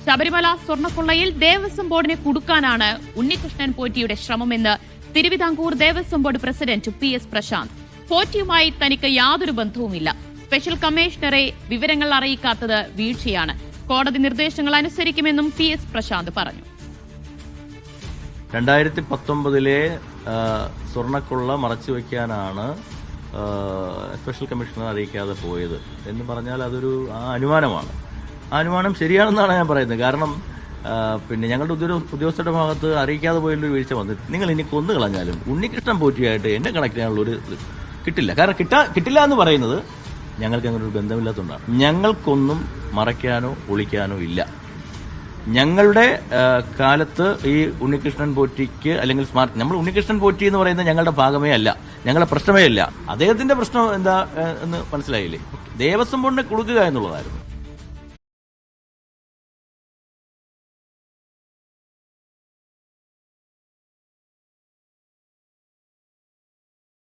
ശബരിമല സ്വർണ്ണക്കൊള്ളയിൽ ദേവസ്വം ബോർഡിനെ കുടുക്കാനാണ് ഉണ്ണികൃഷ്ണൻ പോറ്റിയുടെ ശ്രമമെന്ന് Travancore Devaswom board president PS Prasanth. പോറ്റിയുമായി തനിക്ക് യാതൊരു ബന്ധവുമില്ല. സ്പെഷ്യൽ കമ്മീഷണറെ വിവരങ്ങൾ അറിയിക്കാത്തത് വീഴ്ചയാണ്. കോടതി നിർദ്ദേശങ്ങൾ അനുസരിക്കുമെന്നും PS പ്രശാന്ത് പറഞ്ഞു. 2019 സ്വർണ്ണക്കൊള്ള മറച്ചുവെക്കാനാണ് സ്പെഷ്യൽ കമ്മീഷണർ അറിയിക്കാതെ പോയത് എന്ന് പറഞ്ഞാൽ അതൊരു അനുമാനമാണ്. ആ അനുമാനം ശരിയാണെന്നാണ് ഞാൻ പറയുന്നത്. കാരണം പിന്നെ ഞങ്ങളുടെ ഉദ്യോഗസ്ഥരുടെ ഭാഗത്ത് അറിയിക്കാതെ പോയൊരു വീഴ്ച വന്നിട്ട് നിങ്ങൾ ഇനി കൊന്നു കളഞ്ഞാലും ഉണ്ണികൃഷ്ണൻ പോറ്റിയായിട്ട് എന്നെ കണക്ട് ചെയ്യാനുള്ളൊരു കിട്ടില്ല. കാരണം കിട്ടില്ല എന്ന് പറയുന്നത് ഞങ്ങൾക്ക് അങ്ങനെ ഒരു ബന്ധമില്ലാത്തതുകൊണ്ടാണ്. ഞങ്ങൾക്കൊന്നും മറയ്ക്കാനോ ഒളിക്കാനോ ഇല്ല. ഞങ്ങളുടെ കാലത്ത് ഈ ഉണ്ണികൃഷ്ണൻ പോറ്റിക്ക് അല്ലെങ്കിൽ നമ്മൾ ഉണ്ണികൃഷ്ണൻ പോറ്റി എന്ന് പറയുന്നത് ഞങ്ങളുടെ ഭാഗമേ അല്ല, ഞങ്ങളുടെ പ്രശ്നമേ അല്ല. അദ്ദേഹത്തിന്റെ പ്രശ്നം എന്താ എന്ന് മനസ്സിലായില്ലേ? ദേവസ്വം ബോർഡിനെ കൊടുക്കുക എന്നുള്ളതായിരുന്നു.